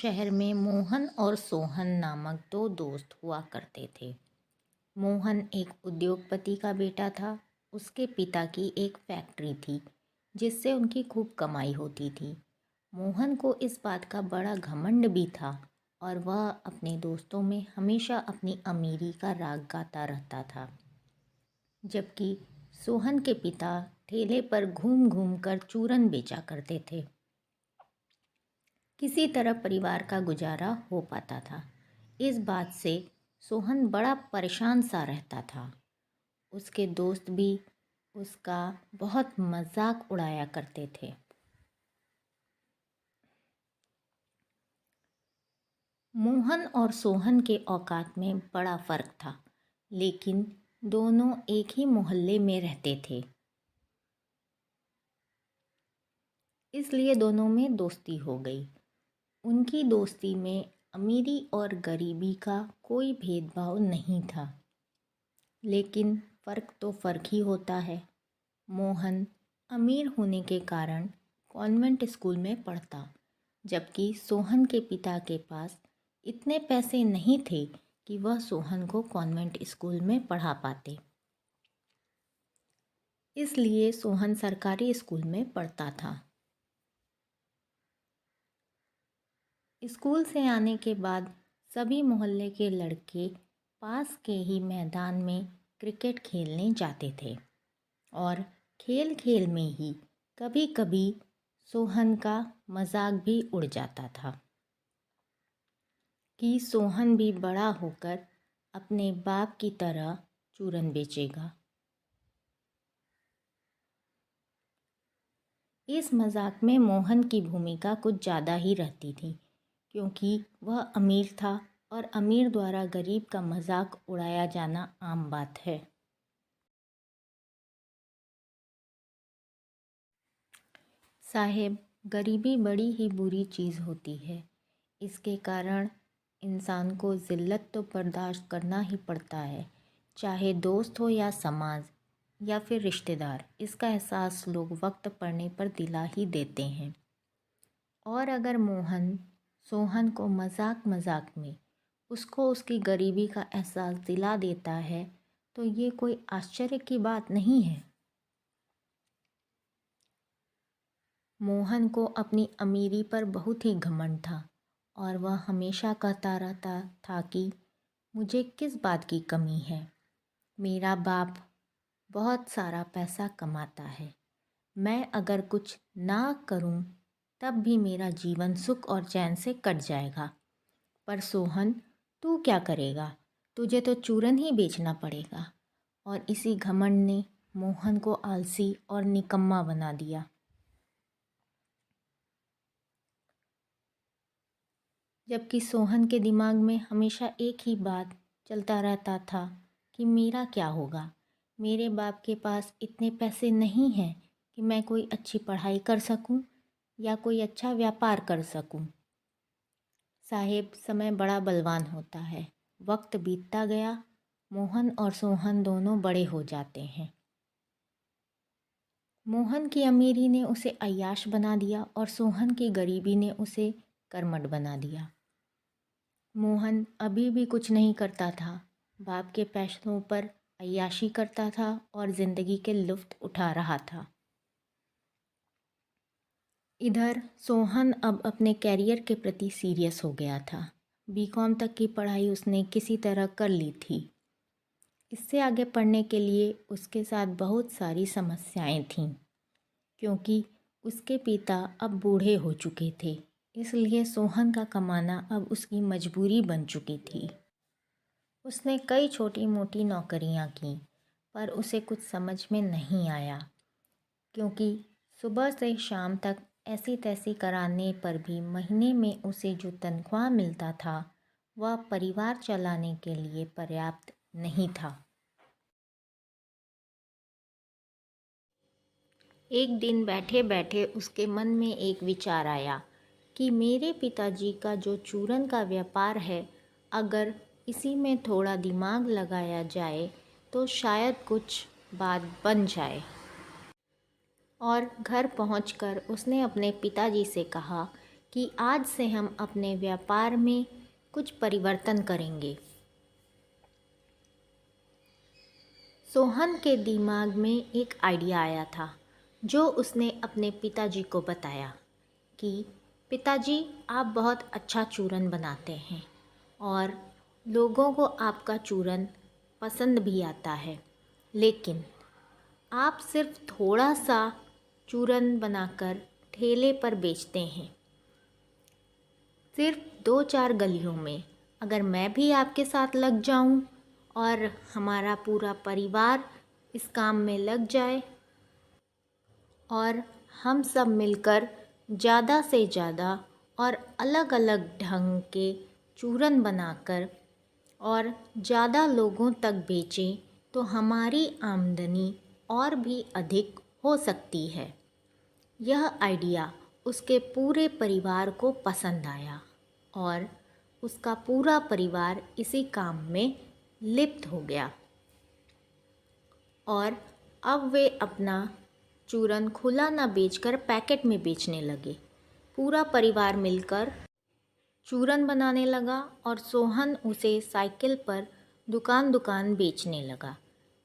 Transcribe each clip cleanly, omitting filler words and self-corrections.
शहर में मोहन और सोहन नामक दो दोस्त हुआ करते थे। मोहन एक उद्योगपति का बेटा था। उसके पिता की एक फैक्ट्री थी जिससे उनकी खूब कमाई होती थी। मोहन को इस बात का बड़ा घमंड भी था और वह अपने दोस्तों में हमेशा अपनी अमीरी का राग गाता रहता था। जबकि सोहन के पिता ठेले पर घूम घूम कर चूरन बेचा करते थे। किसी तरह परिवार का गुजारा हो पाता था। इस बात से सोहन बड़ा परेशान सा रहता था। उसके दोस्त भी उसका बहुत मजाक उड़ाया करते थे। मोहन और सोहन के औकात में बड़ा फर्क था, लेकिन दोनों एक ही मोहल्ले में रहते थे, इसलिए दोनों में दोस्ती हो गई। उनकी दोस्ती में अमीरी और गरीबी का कोई भेदभाव नहीं था, लेकिन फ़र्क तो फ़र्क ही होता है। मोहन अमीर होने के कारण कॉन्वेंट स्कूल में पढ़ता, जबकि सोहन के पिता के पास इतने पैसे नहीं थे कि वह सोहन को कॉन्वेंट स्कूल में पढ़ा पाते। इसलिए सोहन सरकारी स्कूल में पढ़ता था। स्कूल से आने के बाद सभी मोहल्ले के लड़के पास के ही मैदान में क्रिकेट खेलने जाते थे और खेल खेल में ही कभी कभी सोहन का मजाक भी उड़ जाता था कि सोहन भी बड़ा होकर अपने बाप की तरह चूरन बेचेगा। इस मजाक में मोहन की भूमिका कुछ ज़्यादा ही रहती थी, क्योंकि वह अमीर था और अमीर द्वारा गरीब का मजाक उड़ाया जाना आम बात है। साहेब, गरीबी बड़ी ही बुरी चीज़ होती है। इसके कारण इंसान को ज़िल्लत तो बर्दाश्त करना ही पड़ता है, चाहे दोस्त हो या समाज या फिर रिश्तेदार। इसका एहसास लोग वक्त पड़ने पर दिला ही देते हैं। और अगर मोहन सोहन को मजाक मजाक में उसको उसकी गरीबी का एहसास दिला देता है, तो ये कोई आश्चर्य की बात नहीं है। मोहन को अपनी अमीरी पर बहुत ही घमंड था और वह हमेशा कहता रहता था कि मुझे किस बात की कमी है, मेरा बाप बहुत सारा पैसा कमाता है, मैं अगर कुछ ना करूं तब भी मेरा जीवन सुख और चैन से कट जाएगा। पर सोहन, तू क्या करेगा, तुझे तो चूरन ही बेचना पड़ेगा। और इसी घमंड ने मोहन को आलसी और निकम्मा बना दिया। जबकि सोहन के दिमाग में हमेशा एक ही बात चलता रहता था कि मेरा क्या होगा, मेरे बाप के पास इतने पैसे नहीं हैं कि मैं कोई अच्छी पढ़ाई कर सकूं या कोई अच्छा व्यापार कर सकूं। साहेब, समय बड़ा बलवान होता है। वक्त बीतता गया, मोहन और सोहन दोनों बड़े हो जाते हैं। मोहन की अमीरी ने उसे अय्याश बना दिया और सोहन की गरीबी ने उसे कर्मठ बना दिया। मोहन अभी भी कुछ नहीं करता था, बाप के पैसों पर अय्याशी करता था और ज़िंदगी के लुत्फ़ उठा रहा था। इधर सोहन अब अपने कैरियर के प्रति सीरियस हो गया था। बीकॉम तक की पढ़ाई उसने किसी तरह कर ली थी। इससे आगे पढ़ने के लिए उसके साथ बहुत सारी समस्याएं थीं, क्योंकि उसके पिता अब बूढ़े हो चुके थे। इसलिए सोहन का कमाना अब उसकी मजबूरी बन चुकी थी। उसने कई छोटी मोटी नौकरियां की, पर उसे कुछ समझ में नहीं आया, क्योंकि सुबह से शाम तक ऐसी तैसी कराने पर भी महीने में उसे जो तनख्वाह मिलता था वह परिवार चलाने के लिए पर्याप्त नहीं था। एक दिन बैठे बैठे उसके मन में एक विचार आया कि मेरे पिताजी का जो चूरन का व्यापार है, अगर इसी में थोड़ा दिमाग लगाया जाए तो शायद कुछ बात बन जाए। और घर पहुंचकर उसने अपने पिताजी से कहा कि आज से हम अपने व्यापार में कुछ परिवर्तन करेंगे। सोहन के दिमाग में एक आइडिया आया था, जो उसने अपने पिताजी को बताया कि पिताजी, आप बहुत अच्छा चूरन बनाते हैं और लोगों को आपका चूरन पसंद भी आता है, लेकिन आप सिर्फ थोड़ा सा चूरन बनाकर ठेले पर बेचते हैं, सिर्फ 2-4 गलियों में। अगर मैं भी आपके साथ लग जाऊं और हमारा पूरा परिवार इस काम में लग जाए और हम सब मिलकर ज़्यादा से ज़्यादा और अलग अलग ढंग के चूरन बनाकर और ज़्यादा लोगों तक बेचें, तो हमारी आमदनी और भी अधिक हो सकती है। यह आइडिया उसके पूरे परिवार को पसंद आया और उसका पूरा परिवार इसी काम में लिप्त हो गया और अब वे अपना चूरन खुला ना बेचकर पैकेट में बेचने लगे। पूरा परिवार मिलकर चूरन बनाने लगा और सोहन उसे साइकिल पर दुकान दुकान बेचने लगा।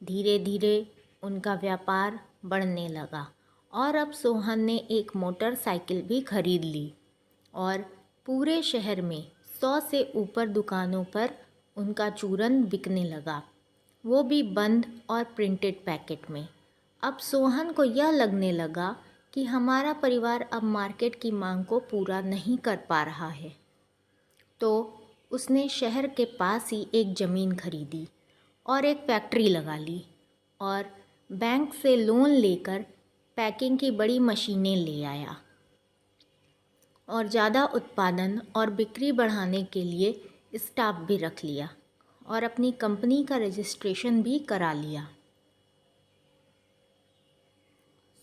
धीरे धीरे उनका व्यापार बढ़ने लगा और अब सोहन ने एक मोटरसाइकिल भी खरीद ली और पूरे शहर में 100 से ऊपर दुकानों पर उनका चूरन बिकने लगा, वो भी बंद और प्रिंटेड पैकेट में। अब सोहन को यह लगने लगा कि हमारा परिवार अब मार्केट की मांग को पूरा नहीं कर पा रहा है, तो उसने शहर के पास ही एक ज़मीन खरीदी और एक फैक्ट्री लगा ली और बैंक से लोन लेकर पैकिंग की बड़ी मशीनें ले आया और ज़्यादा उत्पादन और बिक्री बढ़ाने के लिए स्टाफ भी रख लिया और अपनी कंपनी का रजिस्ट्रेशन भी करा लिया।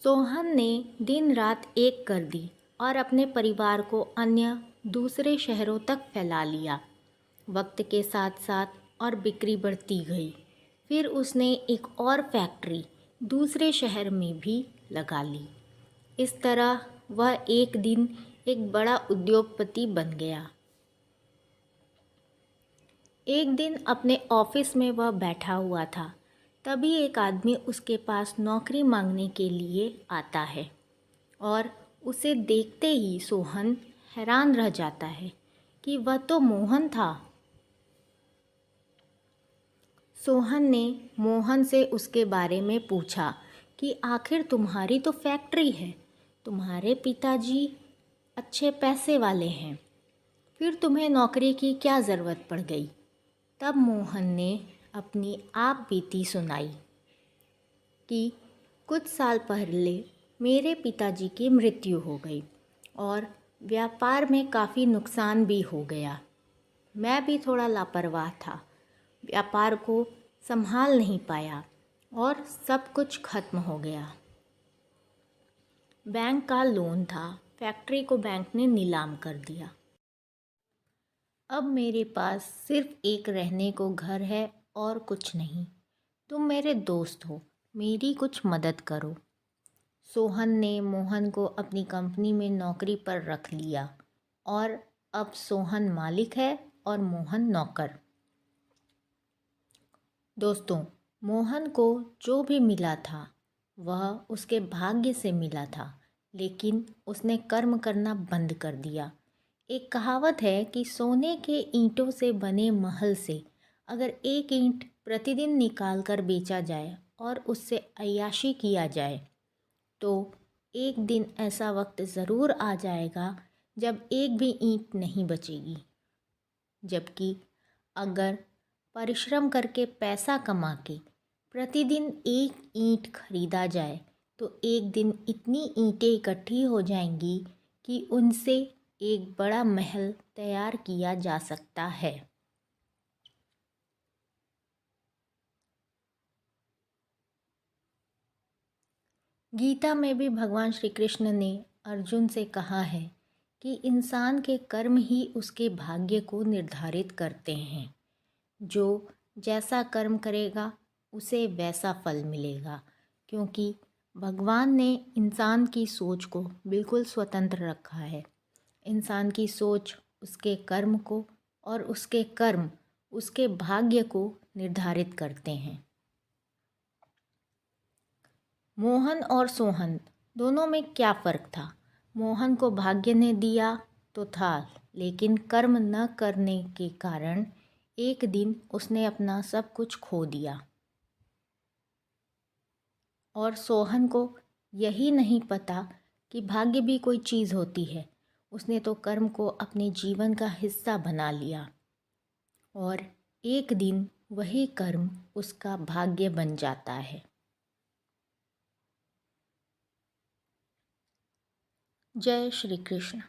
सोहन ने दिन रात एक कर दी और अपने परिवार को अन्य दूसरे शहरों तक फैला लिया। वक्त के साथ साथ और बिक्री बढ़ती गई। फिर उसने एक और फैक्ट्री दूसरे शहर में भी लगा ली। इस तरह वह एक दिन एक बड़ा उद्योगपति बन गया। एक दिन अपने ऑफिस में वह बैठा हुआ था, तभी एक आदमी उसके पास नौकरी मांगने के लिए आता है और उसे देखते ही सोहन हैरान रह जाता है कि वह तो मोहन था। सोहन ने मोहन से उसके बारे में पूछा कि आखिर तुम्हारी तो फैक्ट्री है, तुम्हारे पिताजी अच्छे पैसे वाले हैं, फिर तुम्हें नौकरी की क्या ज़रूरत पड़ गई। तब मोहन ने अपनी आप बीती सुनाई कि कुछ साल पहले मेरे पिताजी की मृत्यु हो गई और व्यापार में काफ़ी नुकसान भी हो गया। मैं भी थोड़ा लापरवाह था, व्यापार को संभाल नहीं पाया और सब कुछ खत्म हो गया। बैंक का लोन था, फैक्ट्री को बैंक ने नीलाम कर दिया। अब मेरे पास सिर्फ एक रहने को घर है और कुछ नहीं। तुम मेरे दोस्त हो, मेरी कुछ मदद करो। सोहन ने मोहन को अपनी कंपनी में नौकरी पर रख लिया और अब सोहन मालिक है और मोहन नौकर। दोस्तों, मोहन को जो भी मिला था वह उसके भाग्य से मिला था, लेकिन उसने कर्म करना बंद कर दिया। एक कहावत है कि सोने के ईंटों से बने महल से अगर एक ईंट प्रतिदिन निकाल कर बेचा जाए और उससे अय्याशी किया जाए, तो एक दिन ऐसा वक्त ज़रूर आ जाएगा जब एक भी ईंट नहीं बचेगी। जबकि अगर परिश्रम करके पैसा कमा के प्रतिदिन एक ईंट खरीदा जाए, तो एक दिन इतनी ईंटें इकट्ठी हो जाएंगी कि उनसे एक बड़ा महल तैयार किया जा सकता है। गीता में भी भगवान श्री कृष्ण ने अर्जुन से कहा है कि इंसान के कर्म ही उसके भाग्य को निर्धारित करते हैं। जो जैसा कर्म करेगा उसे वैसा फल मिलेगा, क्योंकि भगवान ने इंसान की सोच को बिल्कुल स्वतंत्र रखा है। इंसान की सोच उसके कर्म को और उसके कर्म उसके भाग्य को निर्धारित करते हैं। मोहन और सोहन दोनों में क्या फ़र्क था? मोहन को भाग्य ने दिया तो था, लेकिन कर्म न करने के कारण एक दिन उसने अपना सब कुछ खो दिया। और सोहन को यही नहीं पता कि भाग्य भी कोई चीज़ होती है। उसने तो कर्म को अपने जीवन का हिस्सा बना लिया और एक दिन वही कर्म उसका भाग्य बन जाता है। जय श्री कृष्ण।